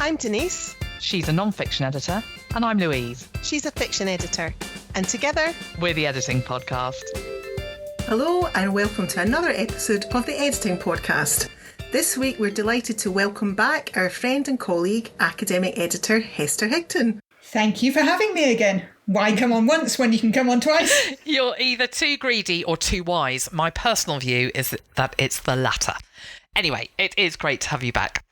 I'm Denise. She's a non-fiction editor. And I'm Louise. She's a fiction editor. And together, we're the Editing Podcast. Hello and welcome to another episode of the Editing Podcast. This week we're delighted to welcome back our friend and colleague, academic editor Hester Higton. Thank you for having me again. Why come on once when you can come on twice? You're either too greedy or too wise. My personal view is that it's the latter. Anyway, it is great to have you back.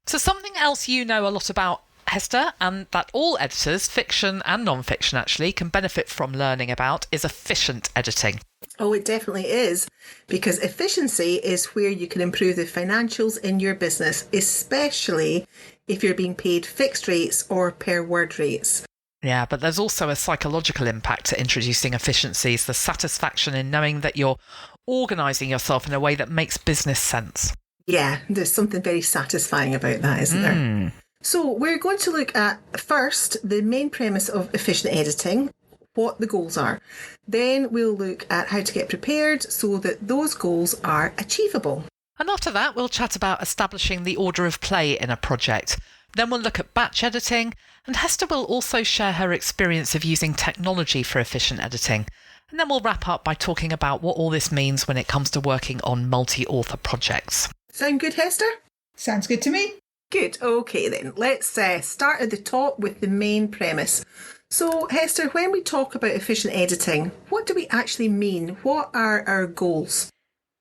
So something else you know a lot about, Hester, and that all editors, fiction and non-fiction actually, can benefit from learning about is efficient editing. Oh, it definitely is, because efficiency is where you can improve the financials in your business, especially if you're being paid fixed rates or per word rates. Yeah, but there's also a psychological impact to introducing efficiencies, the satisfaction in knowing that you're organising yourself in a way that makes business sense. Yeah, there's something very satisfying about that, isn't there? So we're going to look at, first, the main premise of efficient editing, what the goals are. Then we'll look at how to get prepared so that those goals are achievable. And after that, we'll chat about establishing the order of play in a project. Then we'll look at batch editing, and Hester will also share her experience of using technology for efficient editing. And then we'll wrap up by talking about what all this means when it comes to working on multi-author projects. Sound good, Hester? Sounds good to me. Good. Okay then, let's start at the top with the main premise. So Hester, when we talk about efficient editing, what do we actually mean? What are our goals?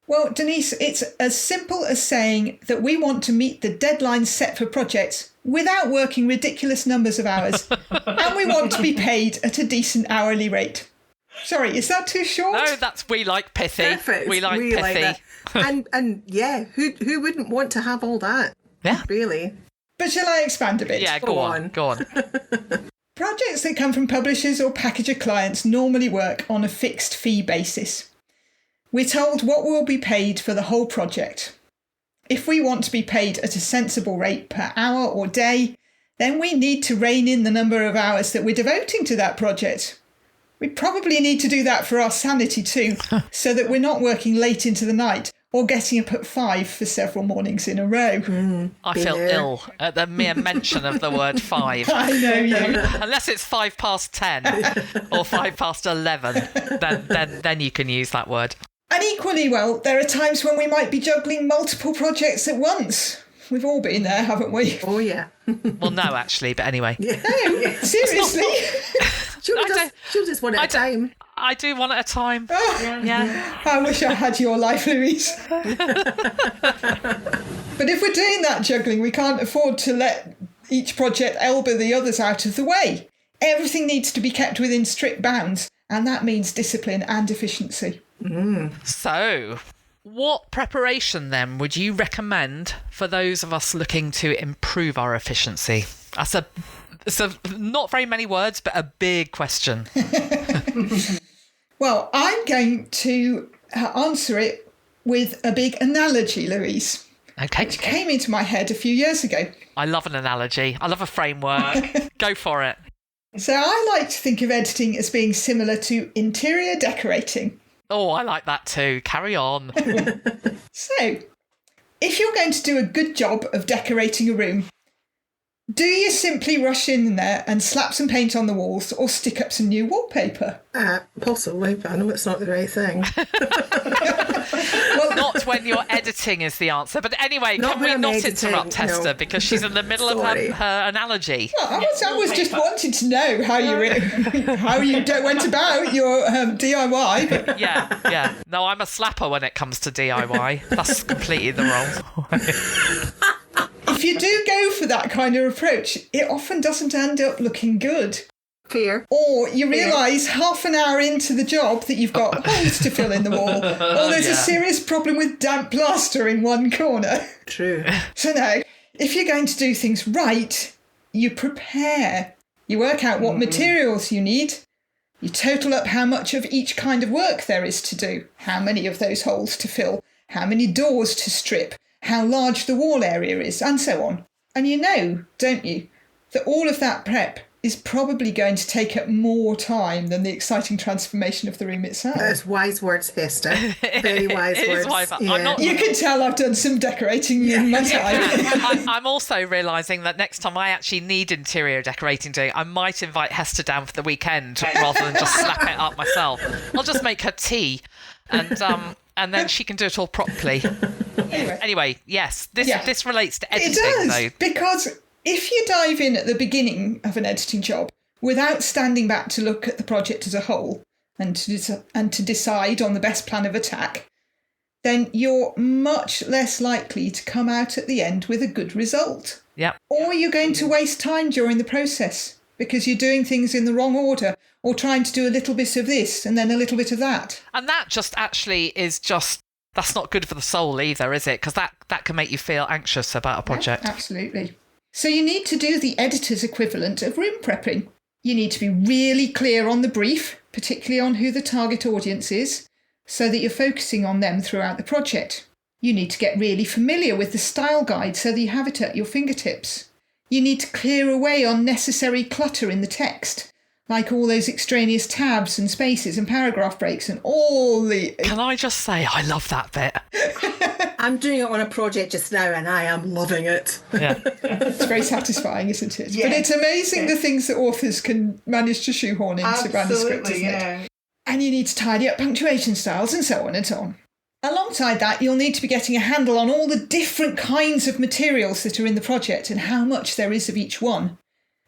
Well, Denise, it's as simple as saying that we want to meet the deadlines set for projects without working ridiculous numbers of hours. And we want to be paid at a decent hourly rate. Sorry, is that too short? No, we like pithy. Perfect. We like pithy. Like that. and yeah, who wouldn't want to have all that? Yeah. Really? But shall I expand a bit? Yeah, go on. Projects that come from publishers or packager clients normally work on a fixed fee basis. We're told what we'll be paid for the whole project. If we want to be paid at a sensible rate per hour or day, then we need to rein in the number of hours that we're devoting to that project. We probably need to do that for our sanity too, so that we're not working late into the night or getting up at 5 for several mornings in a row. I feel ill at the mere mention of the word 5. I know you. Unless it's 10 or 11, then you can use that word. And equally well, there are times when we might be juggling multiple projects at once. We've all been there, haven't we? Oh, yeah. Well, no, actually, but anyway. Yeah. No, seriously. She'll just one at a time. I do one at a time. Oh, yeah. I wish I had your life, Louise. But if we're doing that juggling, we can't afford to let each project elbow the others out of the way. Everything needs to be kept within strict bounds, and that means discipline and efficiency. So, what preparation then would you recommend for those of us looking to improve our efficiency? That's not very many words, but a big question. Well, I'm going to answer it with a big analogy, Louise. Okay. Which came into my head a few years ago. I love an analogy. I love a framework. Go for it. So I like to think of editing as being similar to interior decorating. Oh, I like that too. Carry on. So, if you're going to do a good job of decorating a room, do you simply rush in there and slap some paint on the walls or stick up some new wallpaper? Possibly, but I know it's not the right thing. Well, not when you're editing is the answer. But anyway, can we not interrupt Hester because she's in the middle of her analogy? Well, I was just wanting to know how you went about your DIY. But... Yeah. No, I'm a slapper when it comes to DIY. That's completely the wrong way. If you do go for that kind of approach, it often doesn't end up looking good. Fair. Or you realise half an hour into the job that you've got holes to fill in the wall, or there's a serious problem with damp plaster in one corner. True. So now, if you're going to do things right, you prepare. You work out what materials you need. You total up how much of each kind of work there is to do, how many of those holes to fill, how many doors to strip, how large the wall area is, and so on. And you know, don't you, that all of that prep is probably going to take up more time than the exciting transformation of the room itself. That's wise words, Hester. Very wise It words. is wise. Yeah. You can tell I've done some decorating in my time. I'm also realising that next time I actually need interior decorating doing, I might invite Hester down for the weekend rather than just slap it up myself. I'll just make her tea, and then she can do it all properly. Anyway, yes, this relates to editing, it does, though. because if you dive in at the beginning of an editing job without standing back to look at the project as a whole and to decide on the best plan of attack, then you're much less likely to come out at the end with a good result. Yeah. Or you're going to waste time during the process because you're doing things in the wrong order or trying to do a little bit of this and then a little bit of that. And that just actually is just, that's not good for the soul either, is it? Because that can make you feel anxious about a project. Yeah, absolutely. So you need to do the editor's equivalent of room prepping. You need to be really clear on the brief, particularly on who the target audience is, so that you're focusing on them throughout the project. You need to get really familiar with the style guide so that you have it at your fingertips. You need to clear away unnecessary clutter in the text, like all those extraneous tabs and spaces and paragraph breaks and all the... Can I just say, I love that bit. I'm doing it on a project just now and I am loving it. Yeah. It's very satisfying, isn't it? Yeah. But it's amazing the things that authors can manage to shoehorn into manuscript, isn't it? And you need to tidy up punctuation styles and so on and so on. Alongside that, you'll need to be getting a handle on all the different kinds of materials that are in the project and how much there is of each one.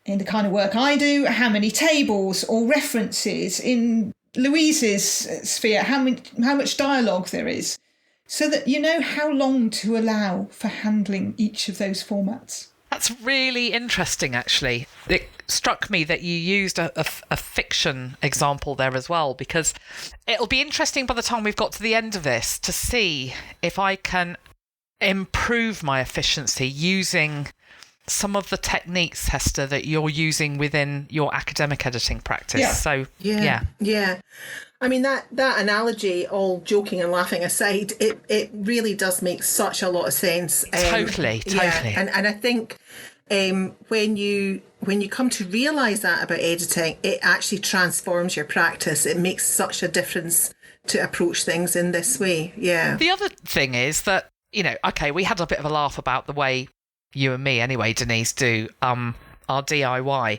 In the kind of work I do, how many tables or references, in Louise's sphere, how much dialogue there is, so that you know how long to allow for handling each of those formats. That's really interesting, actually. It struck me that you used a fiction example there as well, because it'll be interesting by the time we've got to the end of this to see if I can improve my efficiency using some of the techniques, Hester, that you're using within your academic editing practice. Yeah. So, Yeah. I mean, that analogy, all joking and laughing aside, it really does make such a lot of sense. Totally. Yeah. And I think when you come to realise that about editing, it actually transforms your practice. It makes such a difference to approach things in this way. Yeah. The other thing is that, okay, we had a bit of a laugh about the way you and me anyway, Denise, do our DIY.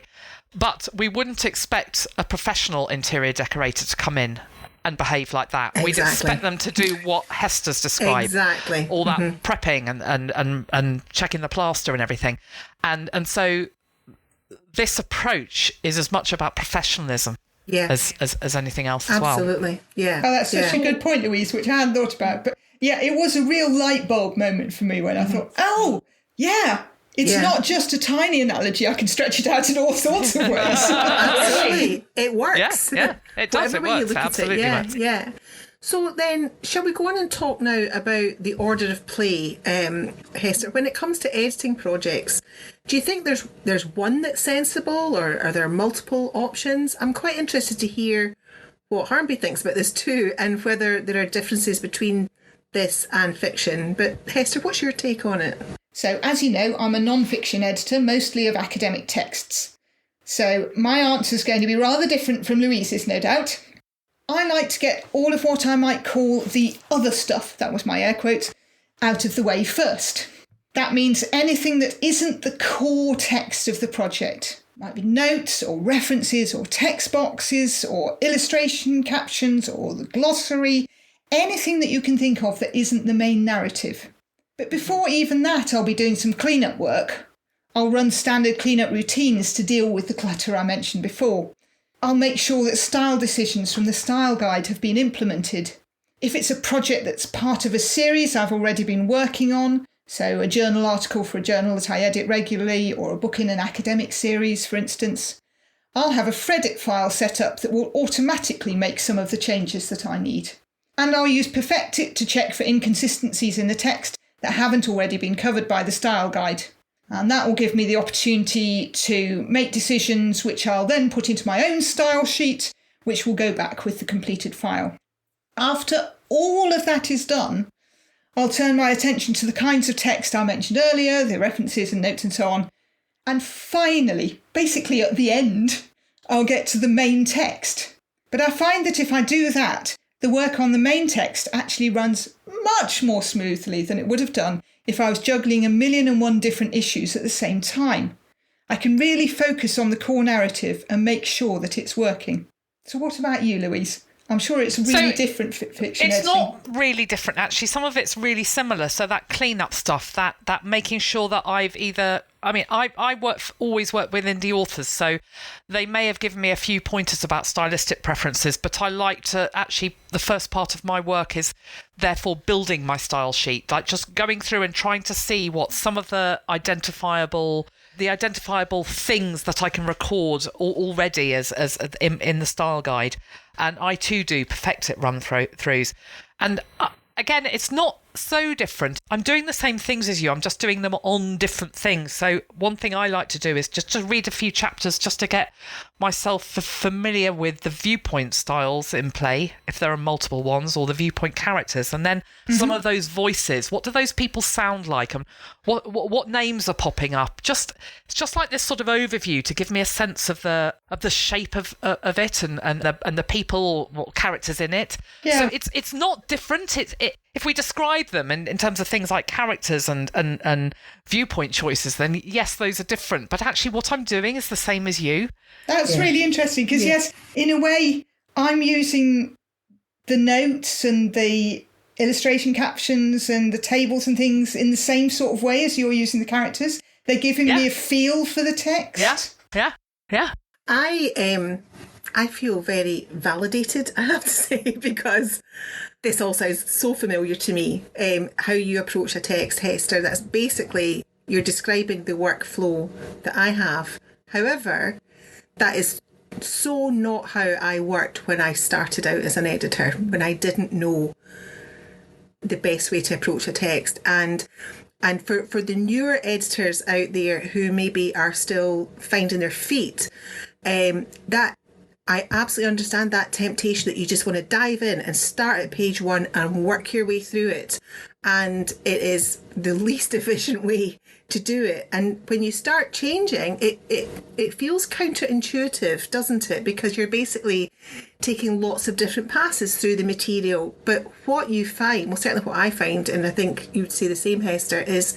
But we wouldn't expect a professional interior decorator to come in and behave like that. Exactly. We'd expect them to do what Hester's described. Exactly. All that prepping and checking the plaster and everything. And so this approach is as much about professionalism as anything else as well. Absolutely. Yeah. Oh, that's such a good point, Louise, which I hadn't thought about. But yeah, it was a real light bulb moment for me when I thought, oh, yeah, it's not just a tiny analogy. I can stretch it out in all sorts of ways. Absolutely. It works. Yeah, it does. Whatever It way you works. look at Absolutely it. works. Yeah. So then, shall we go on and talk now about the order of play, Hester? When it comes to editing projects, do you think there's one that's sensible, or are there multiple options? I'm quite interested to hear what Harnby thinks about this too, and whether there are differences between this and fiction. But Hester, what's your take on it? So, as you know, I'm a non-fiction editor, mostly of academic texts. So my answer is going to be rather different from Louise's, no doubt. I like to get all of what I might call the other stuff, that was my air quotes, out of the way first. That means anything that isn't the core text of the project. Might be notes or references or text boxes or illustration captions or the glossary, anything that you can think of that isn't the main narrative. But before even that, I'll be doing some cleanup work. I'll run standard cleanup routines to deal with the clutter I mentioned before. I'll make sure that style decisions from the style guide have been implemented. If it's a project that's part of a series I've already been working on, so a journal article for a journal that I edit regularly, or a book in an academic series, for instance, I'll have a Fredit file set up that will automatically make some of the changes that I need. And I'll use Perfectit to check for inconsistencies in the text that haven't already been covered by the style guide. And that will give me the opportunity to make decisions which I'll then put into my own style sheet, which will go back with the completed file. After all of that is done, I'll turn my attention to the kinds of text I mentioned earlier, the references and notes and so on, And finally, basically at the end, I'll get to the main text. But I find that if I do that, the work on the main text actually runs much more smoothly than it would have done if I was juggling 1,000,001 different issues at the same time. I can really focus on the core narrative and make sure that it's working. So what about you, Louise? I'm sure it's really different fiction It's editing. not really different, actually. Some of it's really similar. So that clean-up stuff, that making sure that I've either... I mean, I always work with indie authors, so they may have given me a few pointers about stylistic preferences, but I like to actually... The first part of my work is therefore building my style sheet, like just going through and trying to see what some of the identifiable things that I can record already as in the style guide. And I too do perfect it run-throughs. And again, it's not so different. I'm doing the same things as you. I'm just doing them on different things. So one thing I like to do is just to read a few chapters just to get myself familiar with the viewpoint styles in play, if there are multiple ones, or the viewpoint characters. And then some of those voices, what do those people sound like? And what names are popping up? It's just like this sort of overview to give me a sense of the shape of it and the people or characters in it. Yeah. So it's not different. If we describe them in terms of things like characters and viewpoint choices, then yes, those are different. But actually what I'm doing is the same as you. That's really interesting because, yes, in a way, I'm using the notes and the illustration captions and the tables and things in the same sort of way as you're using the characters. They're giving me a feel for the text. Yeah. I feel very validated, I have to say, because this all sounds so familiar to me. How you approach a text, Hester, that's basically, you're describing the workflow that I have. However, that is so not how I worked when I started out as an editor, when I didn't know the best way to approach a text. And for the newer editors out there who maybe are still finding their feet, that I absolutely understand that temptation that you just want to dive in and start at page 1 and work your way through it. And it is the least efficient way to do it. And when you start changing, it feels counterintuitive, doesn't it? Because you're basically taking lots of different passes through the material. But what you find, well, certainly what I find, and I think you would say the same, Hester, is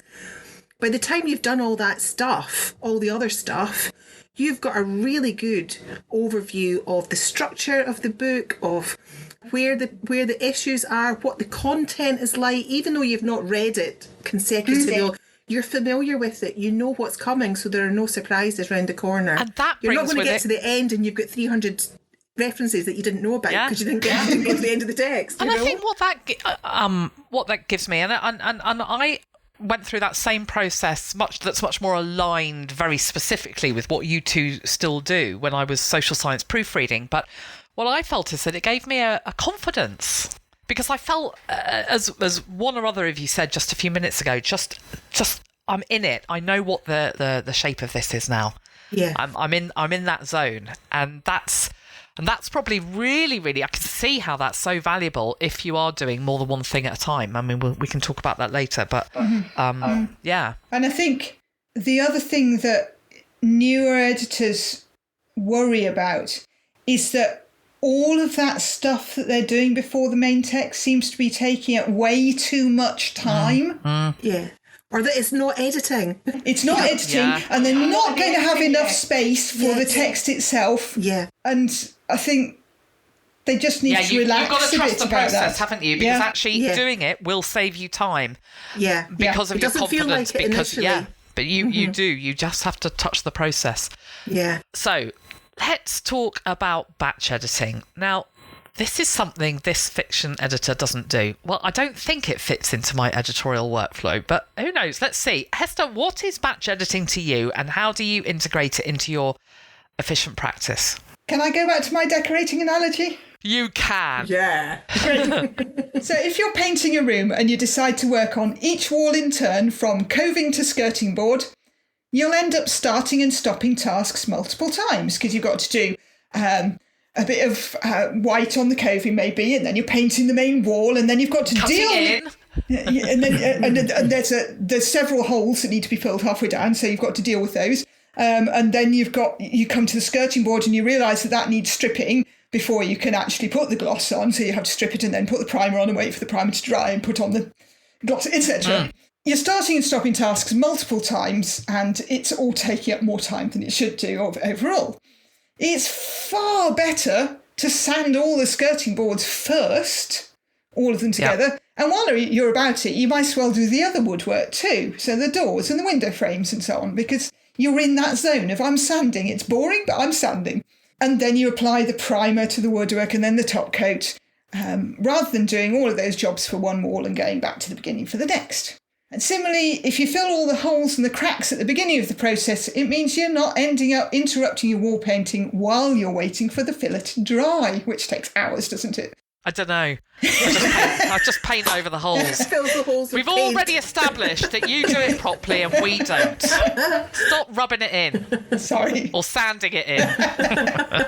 by the time you've done all that stuff, all the other stuff, you've got a really good overview of the structure of the book, of where the issues are, what the content is like. Even though you've not read it consecutively, you're familiar with it. You know what's coming, so there are no surprises around the corner. And that you're not going to get to the end and you've got 300 references that you didn't know about because you didn't get to the end of the text. And I think what that gives me, and I went through that same process, that's much more aligned very specifically with what you two still do when I was social science proofreading. But what I felt is that it gave me a confidence, because I felt, as one or other of you said just a few minutes ago, just I'm in it. I know what the shape of this is now. Yeah, I'm in that zone, and that's probably really, really, I can see how that's so valuable if you are doing more than one thing at a time. I mean, we can talk about that later, but yeah. And I think the other thing that newer editors worry about is that all of that stuff that they're doing before the main text seems to be taking up way too much time. Yeah. Or that it's not editing. It's not editing, and they're not going to have enough space for the text itself. Yeah. And I think they just need to relax you've got to trust the process, haven't you? Because actually doing it will save you time. Yeah. Because of your confidence. Feel like it initially. But you do. You just have to touch the process. Yeah. So let's talk about batch editing. Now, this is something this fiction editor doesn't do. Well, I don't think it fits into my editorial workflow, but who knows? Let's see. Hester, what is batch editing to you, and how do you integrate it into your efficient practice? Can I go back to my decorating analogy? You can. Yeah. So if you're painting a room and you decide to work on each wall in turn from coving to skirting board, you'll end up starting and stopping tasks multiple times because you've got to do a bit of white on the coving maybe, and then you're painting the main wall, and then you've got to And then there's several holes that need to be filled halfway down, so you've got to deal with those. And then you come to the skirting board and you realise that needs stripping before you can actually put the gloss on. So you have to strip it and then put the primer on and wait for the primer to dry and put on the gloss, etc. You're starting and stopping tasks multiple times, and it's all taking up more time than it should do overall. It's far better to sand all the skirting boards first, all of them together. Yep. And while you're about it, you might as well do the other woodwork too. So the doors and the window frames and so on, because you're in that zone of I'm sanding. It's boring, but I'm sanding. And then you apply the primer to the woodwork and then the top coat, rather than doing all of those jobs for one wall and going back to the beginning for the next. And similarly, if you fill all the holes and the cracks at the beginning of the process, it means you're not ending up interrupting your wall painting while you're waiting for the filler to dry, which takes hours, doesn't it? I don't know. I just paint over the holes. Fill the holes with We've paint. already established that you do it properly and we don't. Stop rubbing it in. Sorry. Or sanding it in.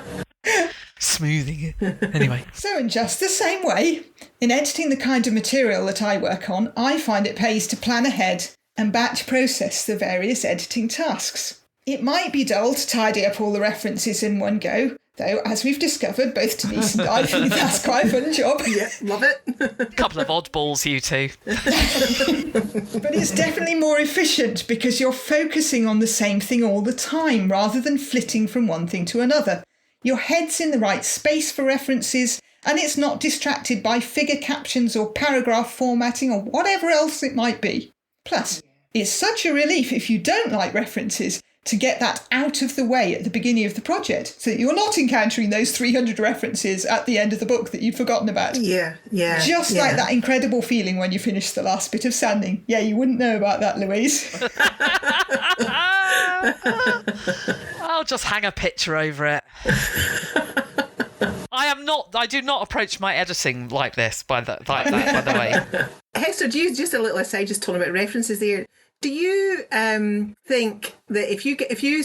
Smoothing it. Anyway. So in just the same way, in editing the kind of material that I work on, I find it pays to plan ahead and batch process the various editing tasks. It might be dull to tidy up all the references in one go, though, as we've discovered, both Denise and I think that's quite a fun job. Yeah, love it. Couple of oddballs, you two. But it's definitely more efficient because you're focusing on the same thing all the time rather than flitting from one thing to another. Your head's in the right space for references, and it's not distracted by figure captions or paragraph formatting or whatever else it might be. Plus, it's such a relief if you don't like references to get that out of the way at the beginning of the project so that you're not encountering those 300 references at the end of the book that you've forgotten about. Yeah. Just like that incredible feeling when you finish the last bit of sanding. Yeah, you wouldn't know about that, Louise. I'll just hang a picture over it. I do not approach my editing like this, by the way. Hester, do you, just a little aside, just talking about references there, do you think that if you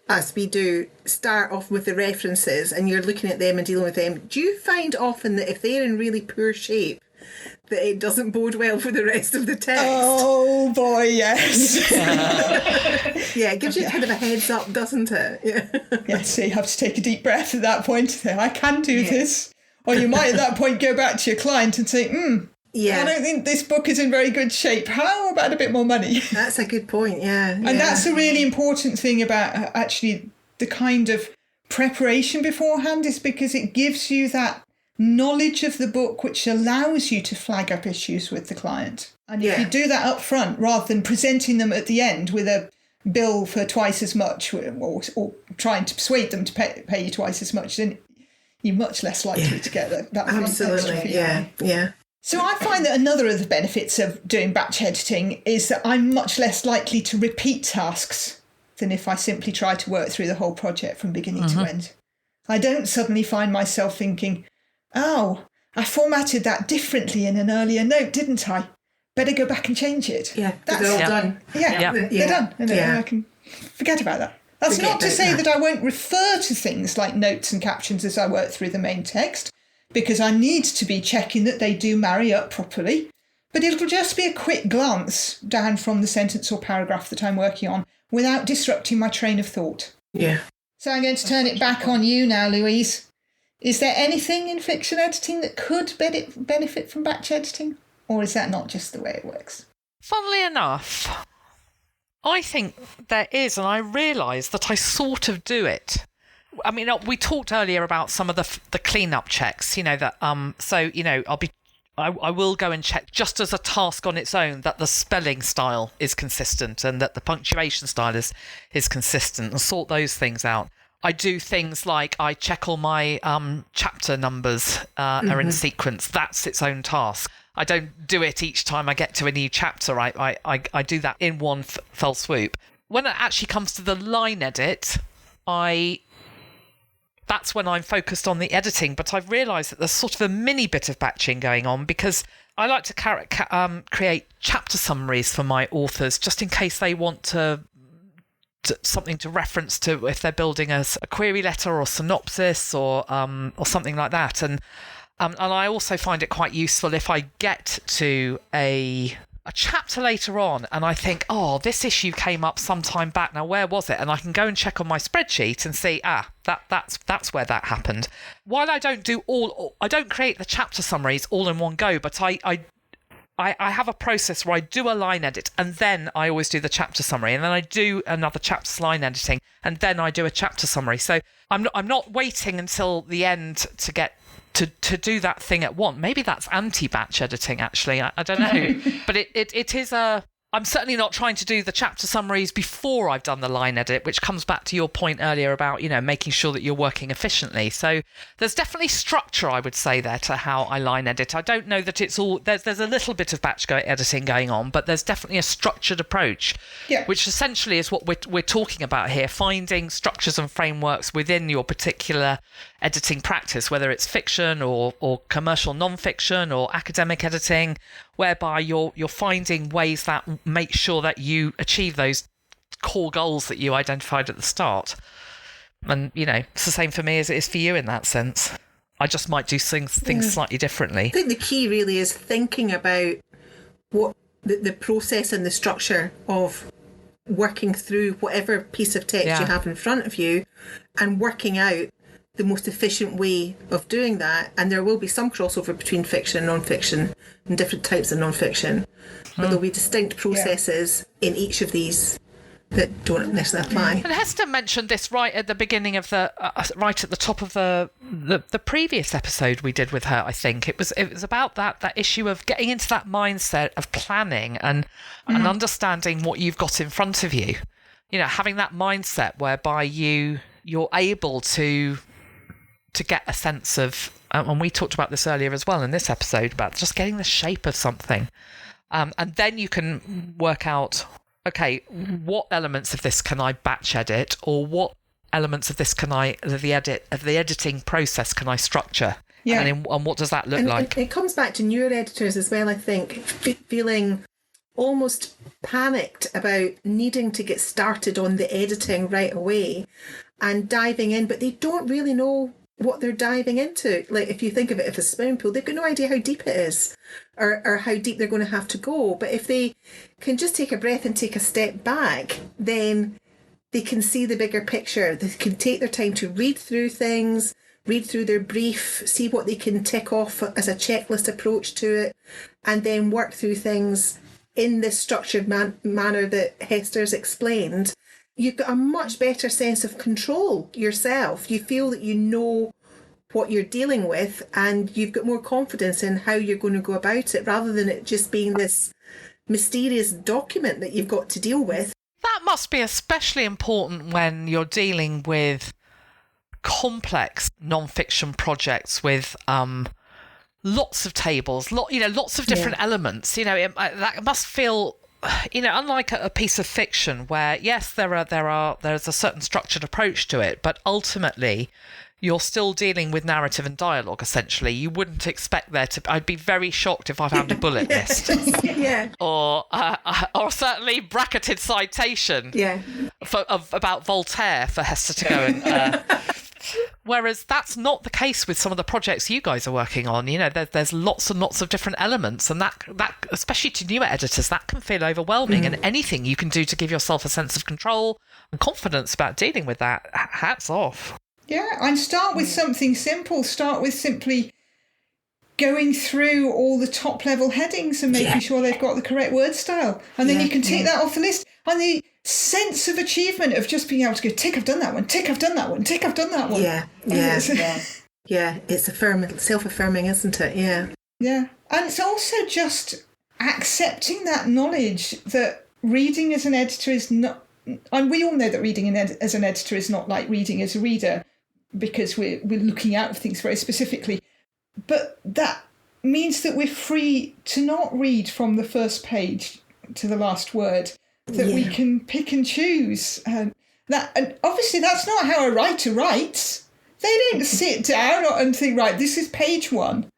as we do, start off with the references and you're looking at them and dealing with them, do you find often that if they're in really poor shape, that it doesn't bode well for the rest of the text? Oh boy, yes. Yeah, it gives you kind of a heads up, doesn't it? Yeah. Yes, so you have to take a deep breath at that point. Say, I can do this. Or you might at that point go back to your client and say, I don't think this book is in very good shape. How about a bit more money? That's a good point, yeah. And that's a really important thing about actually the kind of preparation beforehand, is because it gives you that knowledge of the book which allows you to flag up issues with the client. And if you do that up front rather than presenting them at the end with a bill for twice as much or trying to persuade them to pay you twice as much, then you're much less likely to get that absolutely extra fee. yeah. So I find that another of the benefits of doing batch editing is that I'm much less likely to repeat tasks than if I simply try to work through the whole project from beginning to end. I don't suddenly find myself thinking, oh, I formatted that differently in an earlier note, didn't I? Better go back and change it. Yeah, they're all done. Yeah, they're done. And I can forget about that. That's not to say that I won't refer to things like notes and captions as I work through the main text, because I need to be checking that they do marry up properly. But it'll just be a quick glance down from the sentence or paragraph that I'm working on without disrupting my train of thought. Yeah. So I'm going to turn it back on you now, Louise. Is there anything in fiction editing that could benefit from batch editing? Or is that not just the way it works? Funnily enough, I think there is, and I realise that I sort of do it. I mean, we talked earlier about some of the clean-up checks, that, I will go and check just as a task on its own that the spelling style is consistent and that the punctuation style is consistent, and sort those things out. I do things like I check all my chapter numbers are in sequence. That's its own task. I don't do it each time I get to a new chapter. I do that in one fell swoop. When it actually comes to the line edit, that's when I'm focused on the editing, but I've realised that there's sort of a mini bit of batching going on because I like to create chapter summaries for my authors just in case they want to something to reference to if they're building a query letter or synopsis or something like that. And And I also find it quite useful if I get to a chapter later on and I think, oh, this issue came up some time back. Now, where was it? And I can go and check on my spreadsheet and see, that's where that happened. While I don't create the chapter summaries all in one go, but I have a process where I do a line edit and then I always do the chapter summary, and then I do another chapter's line editing and then I do a chapter summary. So I'm not waiting until the end to get to do that thing at once. Maybe that's anti-batch editing, actually. I don't know. But it is I'm certainly not trying to do the chapter summaries before I've done the line edit, which comes back to your point earlier about, making sure that you're working efficiently. So there's definitely structure, I would say, there to how I line edit. I don't know that it's all... There's a little bit of batch editing going on, but there's definitely a structured approach, which essentially is what we're talking about here, finding structures and frameworks within your particular editing practice, whether it's fiction or commercial non-fiction or academic editing, whereby you're finding ways that make sure that you achieve those core goals that you identified at the start. And, it's the same for me as it is for you in that sense. I just might do things slightly differently. I think the key really is thinking about what the process and the structure of working through whatever piece of text you have in front of you and working out the most efficient way of doing that. And there will be some crossover between fiction and non-fiction and different types of non-fiction, but there'll be distinct processes in each of these that don't necessarily apply. And Hester mentioned this right at the beginning of right at the top of the previous episode we did with her. I think it was about that issue of getting into that mindset of planning and understanding what you've got in front of you. Having that mindset whereby you're able to get a sense of, and we talked about this earlier as well in this episode, about just getting the shape of something. And then you can work out, okay, what elements of this can I batch edit, or what elements of this the editing process can I structure? Yeah. And what does that look like? It comes back to newer editors as well, I think, feeling almost panicked about needing to get started on the editing right away and diving in, but they don't really know what they're diving into. Like, if you think of it as a swimming pool, they've got no idea how deep it is or how deep they're going to have to go. But if they can just take a breath and take a step back, then they can see the bigger picture. They can take their time to read through things, read through their brief, see what they can tick off as a checklist approach to it, and then work through things in this structured manner that Hester's explained. You've got a much better sense of control yourself. You feel that you know what you're dealing with, and you've got more confidence in how you're going to go about it, rather than it just being this mysterious document that you've got to deal with. That must be especially important when you're dealing with complex non-fiction projects with lots of tables, lots of different elements. That must feel, unlike a piece of fiction where, yes, there's a certain structured approach to it, but ultimately you're still dealing with narrative and dialogue, essentially. You wouldn't expect I'd be very shocked if I found a bullet list. Or certainly bracketed citation about Voltaire for Hester to go and... Whereas that's not the case with some of the projects you guys are working on. There's lots and lots of different elements, and that especially to newer editors, that can feel overwhelming. And anything you can do to give yourself a sense of control and confidence about dealing with that, hats off. Yeah, and start with something simple. Start with simply going through all the top level headings and making sure they've got the correct word style. And then you can take that off the list. And the sense of achievement of just being able to go, tick, I've done that one, tick, I've done that one, tick, I've done that one. Yeah, it's self-affirming, isn't it? Yeah. And it's also just accepting that knowledge that reading as an editor is not, and we all know that reading as an editor is not like reading as a reader, because we're looking out for things very specifically. But that means that we're free to not read from the first page to the last word, that we can pick and choose. And obviously that's not how a writer writes. They don't sit down and think, right, this is page 1,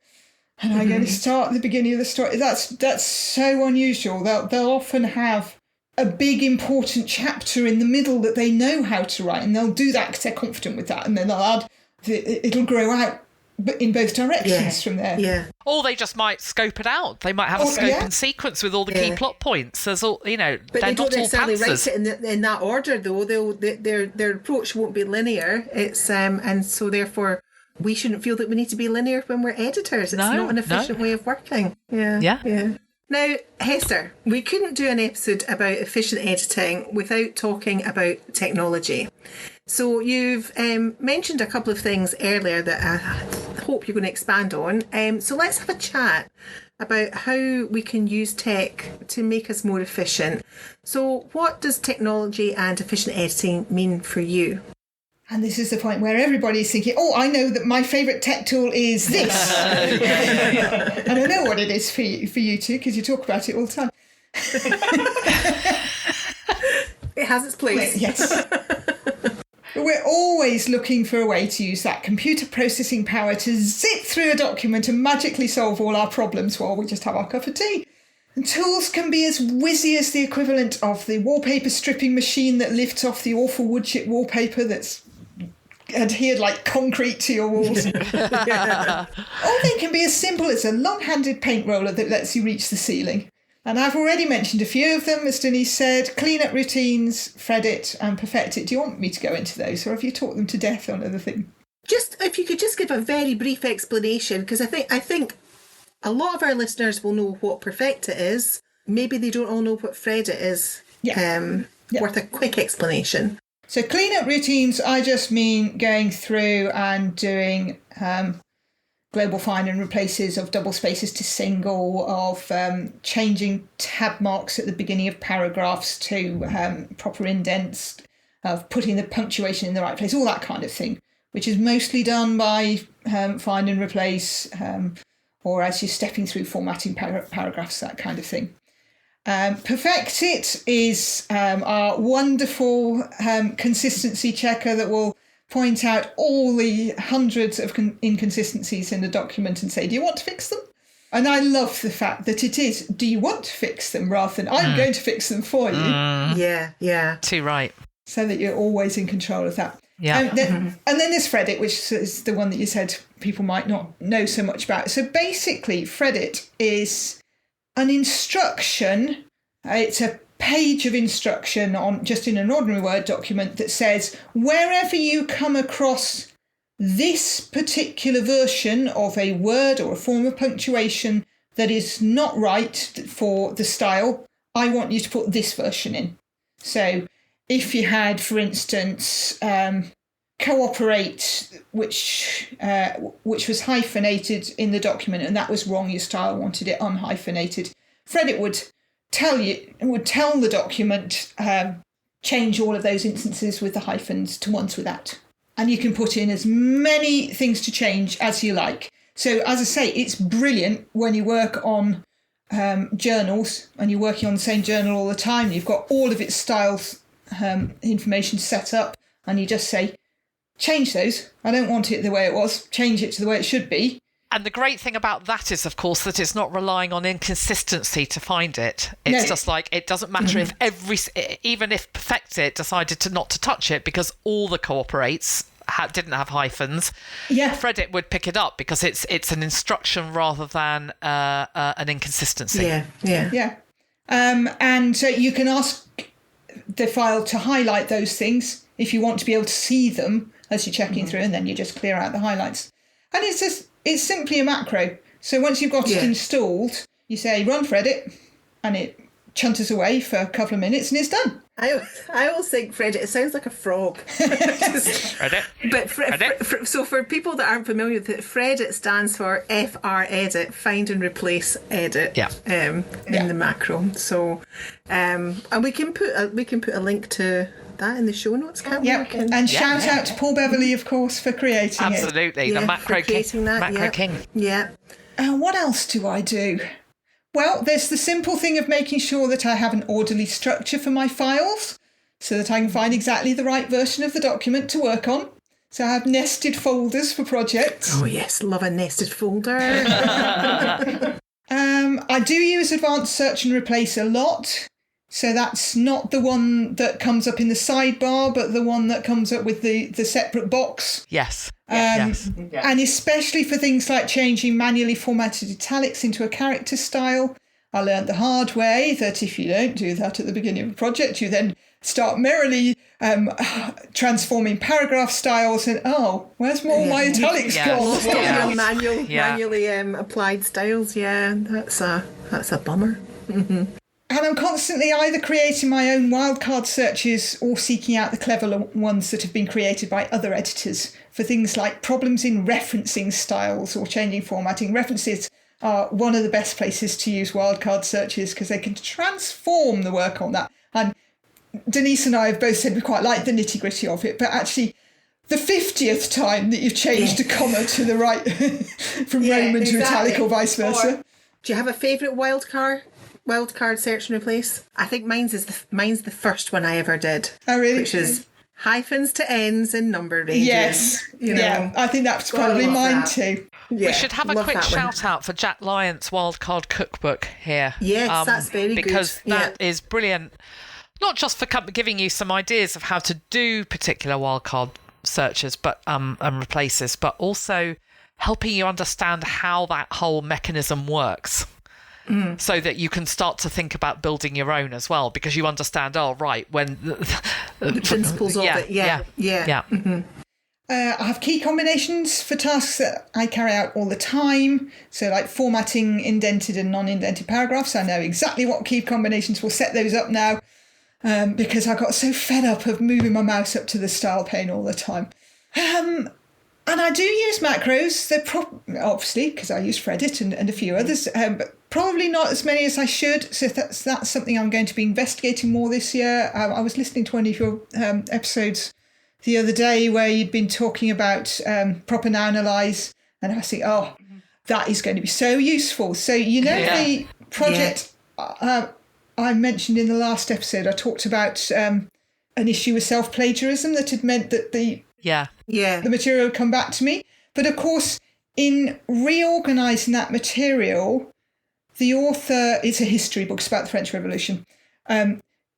and I'm going to start at the beginning of the story. That's so unusual. They'll often have a big important chapter in the middle that they know how to write, and they'll do that because they're confident with that, and then they'll add, it'll grow out in both directions from there. Yeah. Or they just might scope it out. They might have a scope and sequence with all the key plot points. There's all, but they don't necessarily write pantsers. it in that order, though. Their approach won't be linear. It's and so therefore we shouldn't feel that we need to be linear when we're editors. It's not an efficient way of working. Yeah. Now, Hester, we couldn't do an episode about efficient editing without talking about technology. So you've mentioned a couple of things earlier that I hope you're going to expand on. So let's have a chat about how we can use tech to make us more efficient. So what does technology and efficient editing mean for you? And this is the point where everybody's thinking, I know that my favourite tech tool is this. And I know what it is for you two, because you talk about it all the time. It has its place. Yes. We're always looking for a way to use that computer processing power to zip through a document and magically solve all our problems while we just have our cup of tea. And tools can be as whizzy as the equivalent of the wallpaper stripping machine that lifts off the awful wood chip wallpaper that's adhered like concrete to your walls. Or they can be as simple as a long-handed paint roller that lets you reach the ceiling. And I've already mentioned a few of them, as Denise said: clean-up routines, Fredit and Perfectit. Do you want me to go into those, or have you taught them to death on other things? Just if you could just give a very brief explanation, because I think a lot of our listeners will know what Perfectit is. Maybe they don't all know what Fredit is. Worth a quick explanation. So clean-up routines, I just mean going through and doing global find and replaces of double spaces to single, of changing tab marks at the beginning of paragraphs to proper indents, of putting the punctuation in the right place, all that kind of thing, which is mostly done by find and replace, or as you're stepping through formatting paragraphs, that kind of thing. Perfectit is our wonderful consistency checker that will point out all the hundreds of inconsistencies in the document and say, do you want to fix them? And I love the fact that it is, do you want to fix them, rather than I'm going to fix them for you. Yeah. Too right. So that you're always in control of that. Yeah. And then there's Fredit, which is the one that you said people might not know so much about. So basically, Fredit is an instruction. It's a page of instruction on just in an ordinary Word document that says, wherever you come across this particular version of a word or a form of punctuation that is not right for the style, I want you to put this version in. So if you had, for instance, cooperate, which was hyphenated in the document, and that was wrong, your style wanted it unhyphenated, Fredit would tell the document, change all of those instances with the hyphens to ones without. And you can put in as many things to change as you like. So as I say, it's brilliant when you work on journals and you're working on the same journal all the time. You've got all of its styles information set up, and you just say, change those. I don't want it the way it was. Change it to the way it should be. And the great thing about that is, of course, that it's not relying on inconsistency to find it. It's just like, it doesn't matter if even if Perfectit decided to not to touch it because all the cooperates didn't have hyphens. Yeah. Fredit would pick it up because it's an instruction rather than an inconsistency. Yeah. And so you can ask the file to highlight those things if you want to be able to see them as you're checking through, and then you just clear out the highlights. And it's simply a macro. So once you've got it installed, you say run Fredit, and it chunters away for a couple of minutes, and it's done. I always think Fredit, it sounds like a frog. Fredit. But so for people that aren't familiar with it, Fredit stands for FR edit, find and replace edit. In the macro. So and we can put a link to that in the show notes, can't we? And shout out to Paul Beverley, of course, for creating it. Absolutely, the macro king. Macro king. Yeah. What else do I do? Well, there's the simple thing of making sure that I have an orderly structure for my files so that I can find exactly the right version of the document to work on. So I have nested folders for projects. Oh yes, love a nested folder. I do use advanced search and replace a lot. So that's not the one that comes up in the sidebar, but the one that comes up with the separate box. Yes. Yes. And especially for things like changing manually formatted italics into a character style. I learned the hard way that if you don't do that at the beginning of a project, you then start merrily transforming paragraph styles and, where's more my italics gone? Manually applied styles. Yeah, that's a bummer. Mm-hmm. And I'm constantly either creating my own wildcard searches or seeking out the clever ones that have been created by other editors for things like problems in referencing styles or changing formatting. References are one of the best places to use wildcard searches because they can transform the work on that. And Denise and I have both said we quite like the nitty-gritty of it, but actually the 50th time that you've changed a comma to the right from Roman to italic or vice versa. Do you have a favourite wildcard search and replace? I think mine's the first one I ever did. Oh, really? Which is hyphens to ends and number ranges. Yes. Yeah, I think that's probably mine too. Yeah, we should have a quick shout out for Jack Lyon's wildcard cookbook here. Yes, that's very good. Because that is brilliant, not just for giving you some ideas of how to do particular wildcard searches but and replaces, but also helping you understand how that whole mechanism works. So that you can start to think about building your own as well, because you understand, when the principles of it. Yeah. Mm-hmm. I have key combinations for tasks that I carry out all the time. So like formatting indented and non-indented paragraphs. I know exactly what key combinations will set those up now because I got so fed up of moving my mouse up to the style pane all the time. And I do use macros. They're obviously, because I use Fredit and a few others, but probably not as many as I should. So that's something I'm going to be investigating more this year. I was listening to one of your episodes the other day where you'd been talking about proper nounalize, and I was thinking, that is going to be so useful. So the project I mentioned in the last episode, I talked about an issue with self-plagiarism that had meant that the material would come back to me. But of course, in reorganising that material, the author, it's a history book, it's about the French Revolution.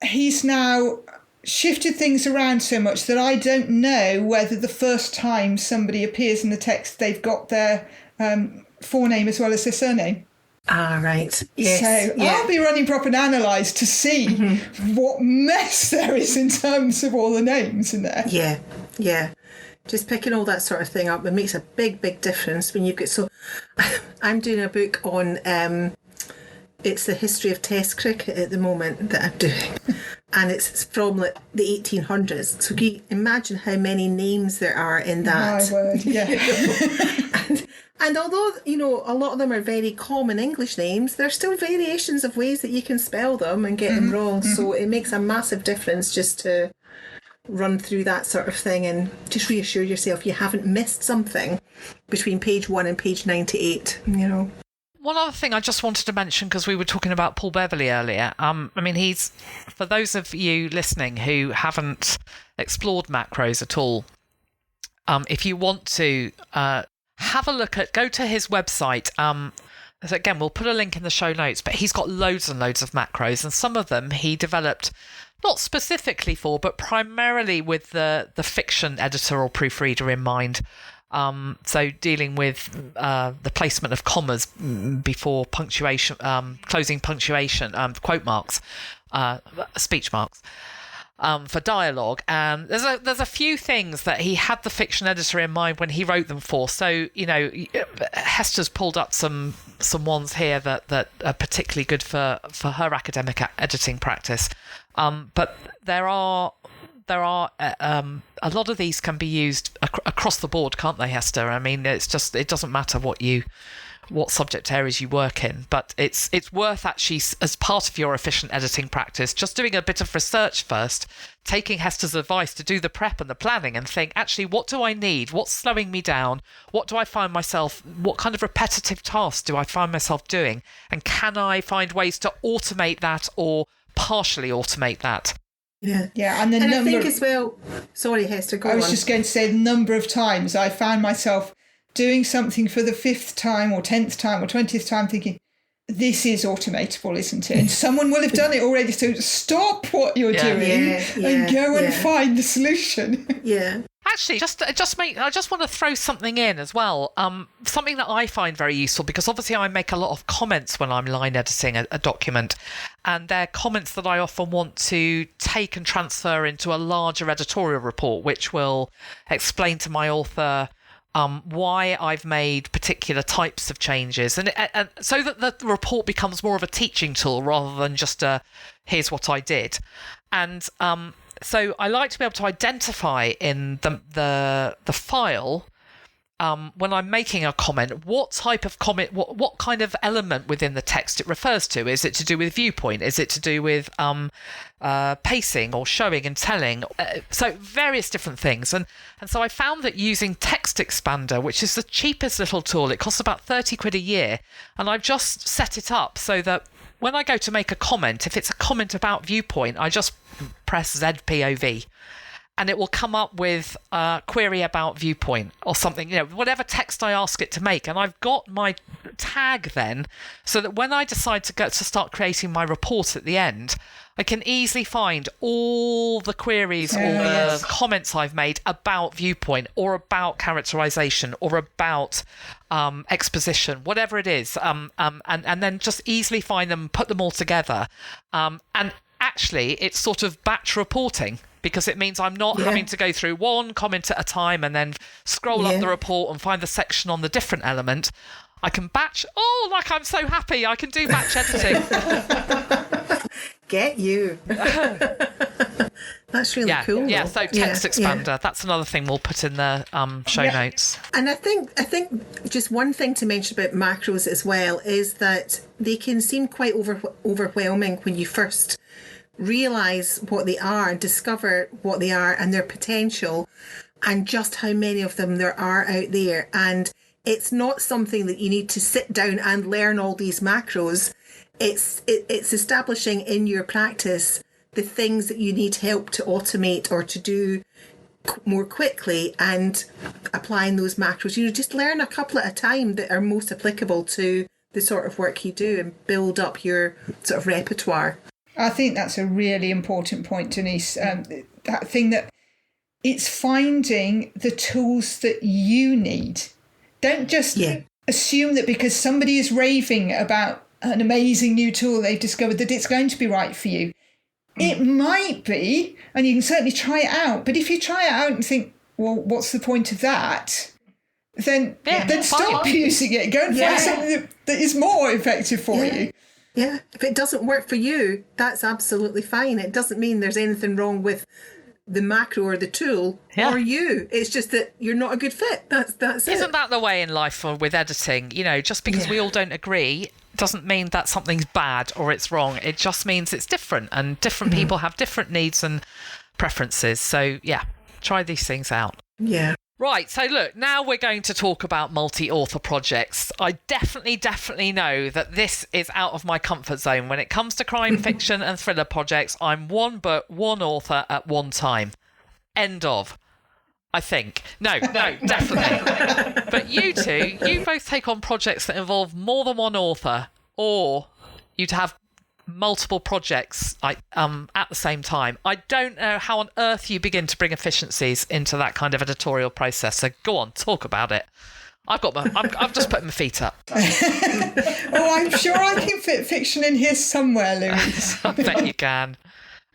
He's now shifted things around so much that I don't know whether the first time somebody appears in the text, they've got their forename as well as their surname. Ah, right. Yes. So I'll be running proper analyze to see what mess there is in terms of all the names in there. Yeah. Just picking all that sort of thing up, it makes a big, big difference when you've got... So I'm doing a book on... it's the history of Test cricket at the moment that I'm doing. And it's from the 1800s. So can you imagine how many names there are in that? My word, yeah. And although, a lot of them are very common English names, there's still variations of ways that you can spell them and get them wrong. So it makes a massive difference just to run through that sort of thing and just reassure yourself you haven't missed something between page 1 and page 98, One other thing I just wanted to mention, because we were talking about Paul Beverley earlier. He's, for those of you listening who haven't explored macros at all, if you want to have a look go to his website. Again, we'll put a link in the show notes, but he's got loads and loads of macros, and some of them he developed not specifically for, but primarily with the fiction editor or proofreader in mind. So dealing with the placement of commas before punctuation, closing punctuation, quote marks, speech marks. For dialogue, and there's a few things that he had the fiction editor in mind when he wrote them for. So Hester's pulled up some ones here that are particularly good for her academic editing practice. But there are a lot of these can be used across the board, can't they, Hester? It doesn't matter what subject areas you work in, but it's worth actually, as part of your efficient editing practice, just doing a bit of research first, taking Hester's advice to do the prep and the planning and think, actually, what do I need? What's slowing me down? What do I find myself, what kind of repetitive tasks do I find myself doing? And can I find ways to automate that or partially automate that? Yeah. And I think as well, sorry Hester, go on. I was just going to say the number of times I found myself doing something for the 5th time or 10th time or 20th time thinking, this is automatable, isn't it? And someone will have done it already. So stop what you're doing and go and find the solution. Yeah. Actually, I just want to throw something in as well. Something that I find very useful, because obviously I make a lot of comments when I'm line editing a document, and they're comments that I often want to take and transfer into a larger editorial report, which will explain to my author why I've made particular types of changes, and so that the report becomes more of a teaching tool rather than just a here's what I did. And so I like to be able to identify in the file when I'm making a comment, what type of comment, what kind of element within the text it refers to. Is it to do with viewpoint? Is it to do with pacing or showing and telling? So various different things. And so I found that using Text Expander, which is the cheapest little tool, it costs about 30 quid a year, and I've just set it up so that when I go to make a comment, if it's a comment about viewpoint, I just press ZPOV and it will come up with a query about viewpoint or something, whatever text I ask it to make. And I've got my tag then, so that when I decide to start creating my report at the end, I can easily find all the queries or the comments I've made about viewpoint or about characterization or about exposition, whatever it is, and then just easily find them, put them all together. And actually, it's sort of batch reporting, because it means I'm not having to go through one comment at a time and then scroll up the report and find the section on the different element. I can batch. Oh, like, I'm so happy I can do batch editing. Get you. That's really cool. Yeah, so Text Expander, that's another thing we'll put in the show notes. And I think just one thing to mention about macros as well is that they can seem quite overwhelming when you first realise what they are and discover what they are and their potential and just how many of them there are out there. And it's not something that you need to sit down and learn all these macros. It's establishing in your practice the things that you need help to automate or to do more quickly and applying those macros. Just learn a couple at a time that are most applicable to the sort of work you do and build up your sort of repertoire. I think that's a really important point, Denise. That thing that it's finding the tools that you need. Don't just assume that because somebody is raving about an amazing new tool they've discovered that it's going to be right for you. It might be, and you can certainly try it out. But if you try it out and think, well, what's the point of that? Then stop using it. Go and find something that is more effective for you. Yeah, if it doesn't work for you, that's absolutely fine. It doesn't mean there's anything wrong with the macro or the tool or you. It's just that you're not a good fit. That's it. Isn't that the way in life or with editing? Just because we all don't agree doesn't mean that something's bad or it's wrong. It just means it's different, and different people have different needs and preferences. So try these things out. Yeah. Right, so look, now we're going to talk about multi-author projects. I definitely know that this is out of my comfort zone. When it comes to crime fiction and thriller projects, I'm one book, one author at one time. End of. I think. No, definitely. But you two, you both take on projects that involve more than one author, or you'd have multiple projects at the same time. I don't know how on earth you begin to bring efficiencies into that kind of editorial process. So go on, talk about it. I've just put my feet up. I'm sure I can fit fiction in here somewhere, Louise. I bet you can.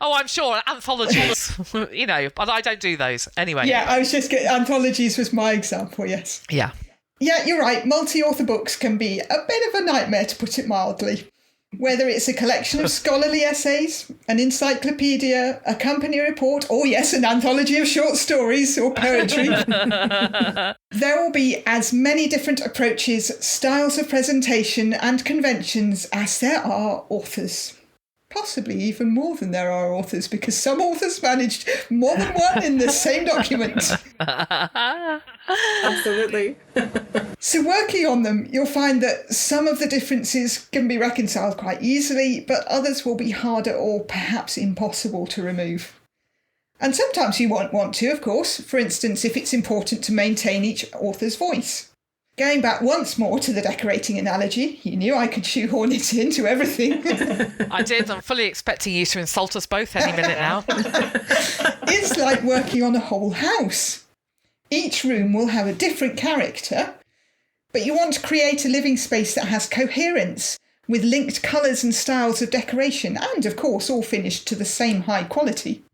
Oh, I'm sure anthologies. But I don't do those anyway. Yeah, I was just getting anthologies was my example. Yes. Yeah. Yeah, you're right. Multi-author books can be a bit of a nightmare, to put it mildly. Whether it's a collection of scholarly essays, an encyclopedia, a company report, or yes, an anthology of short stories or poetry, there will be as many different approaches, styles of presentation and conventions as there are authors. Possibly even more than there are authors, because some authors managed more than one in the same document. Absolutely. So working on them, you'll find that some of the differences can be reconciled quite easily, but others will be harder or perhaps impossible to remove. And sometimes you won't want to, of course, for instance, if it's important to maintain each author's voice. Going back once more to the decorating analogy, you knew I could shoehorn it into everything. I did. I'm fully expecting you to insult us both any minute now. It's like working on a whole house. Each room will have a different character, but you want to create a living space that has coherence, with linked colours and styles of decoration, and, of course, all finished to the same high quality.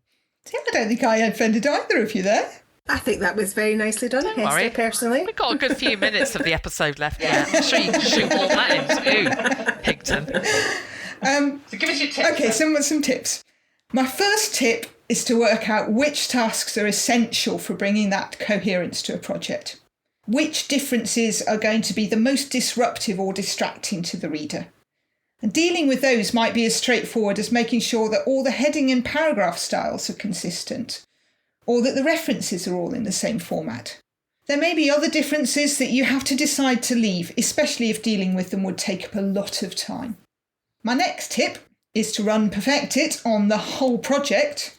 See, I don't think I offended either of you there. I think that was very nicely done, Hester, worry. personally. We've got a good few minutes of the episode left. Yeah, I'm sure you can shoot all that in too, Higton. So give us your tips. Okay, some tips. My first tip is to work out which tasks are essential for bringing that coherence to a project. Which differences are going to be the most disruptive or distracting to the reader? And dealing with those might be as straightforward as making sure that all the heading and paragraph styles are consistent, or that the references are all in the same format. There may be other differences that you have to decide to leave, especially if dealing with them would take up a lot of time. My next tip is to run Perfect It on the whole project,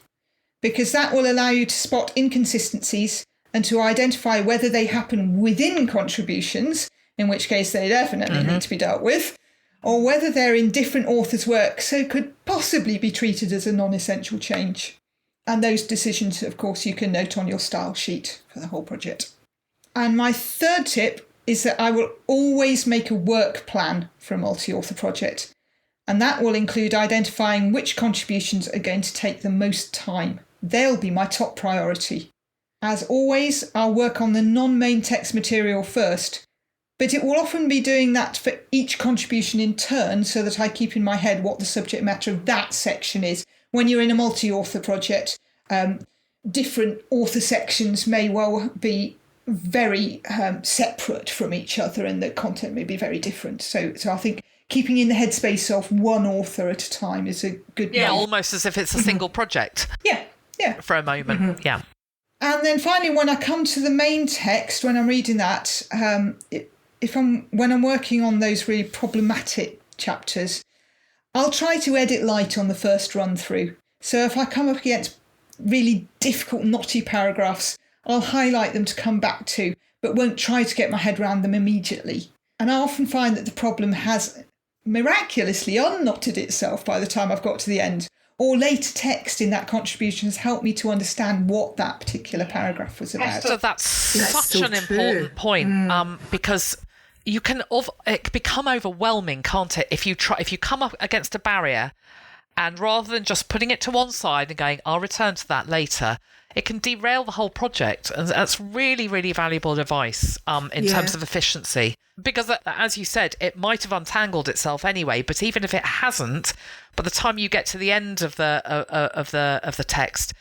because that will allow you to spot inconsistencies and to identify whether they happen within contributions, in which case they definitely need to be dealt with, or whether they're in different authors' work, so could possibly be treated as a non-essential change. And those decisions, of course, you can note on your style sheet for the whole project. And my third tip is that I will always make a work plan for a multi-author project. And that will include identifying which contributions are going to take the most time. They'll be my top priority. As always, I'll work on the non-main text material first, but it will often be doing that for each contribution in turn so that I keep in my head what the subject matter of that section is. When you're in a multi-author project, different author sections may well be very separate from each other and the content may be very different. So I think keeping in the headspace of one author at a time is a good way. Almost as if it's a single project. Yeah. For a moment, yeah. And then finally, when I come to the main text, when I'm reading that, when I'm working on those really problematic chapters, I'll try to edit light on the first run through. So if I come up against really difficult, knotty paragraphs, I'll highlight them to come back to, but won't try to get my head around them immediately. And I often find that the problem has miraculously unknotted itself by the time I've got to the end, or later text in that contribution has helped me to understand what that particular paragraph was about. So that's such so an true. important point, because it can become overwhelming, can't it? If you come up against a barrier, and rather than just putting it to one side and going, I'll return to that later, it can derail the whole project. And that's really, really valuable advice in terms of efficiency. Because, as you said, it might have untangled itself anyway. But even if it hasn't, by the time you get to the end of the text,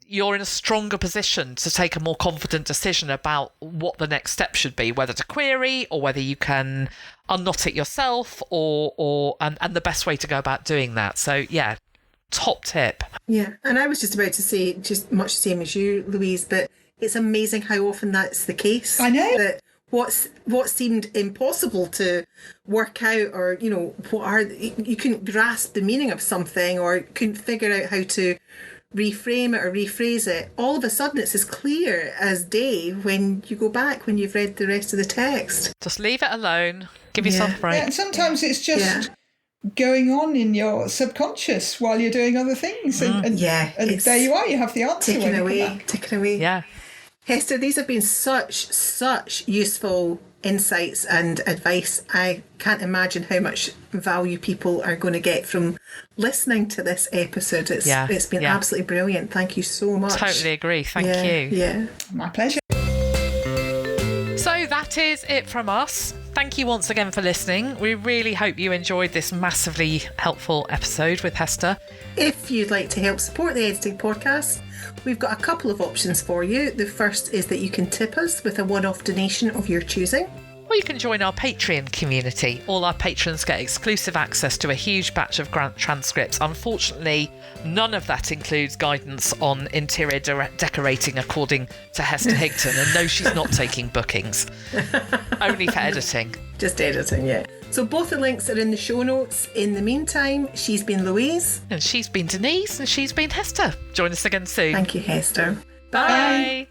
you're in a stronger position to take a more confident decision about what the next step should be, whether to query or whether you can unknot it yourself, and the best way to go about doing that. So yeah, top tip. Yeah, and I was just about to say just much the same as you, Louise, but it's amazing how often that's the case. I know. That what seemed impossible to work out, or you couldn't grasp the meaning of something, or couldn't figure out how to reframe it or rephrase it, all of a sudden it's as clear as day when you go back, when you've read the rest of the text. Just leave it alone. Give yourself a break. Yeah, and sometimes it's just going on in your subconscious while you're doing other things. And there you are, you have the answer. Ticking away. Yeah. Hester, these have been such useful insights and advice. I can't imagine how much value people are going to get from listening to this episode. It's been absolutely brilliant. Thank you so much. Totally agree. Thank you. Yeah. My pleasure. So that is it from us. Thank you once again for listening. We really hope you enjoyed this massively helpful episode with Hester. If you'd like to help support the Editing Podcast, we've got a couple of options for you. The first is that you can tip us with a one-off donation of your choosing. Or you can join our Patreon community. All our patrons get exclusive access to a huge batch of grant transcripts. Unfortunately, none of that includes guidance on interior decorating according to Hester Higton. And no, she's not taking bookings. Only for editing. Just editing, yeah. So both the links are in the show notes. In the meantime, she's been Louise. And she's been Denise. And she's been Hester. Join us again soon. Thank you, Hester. Bye.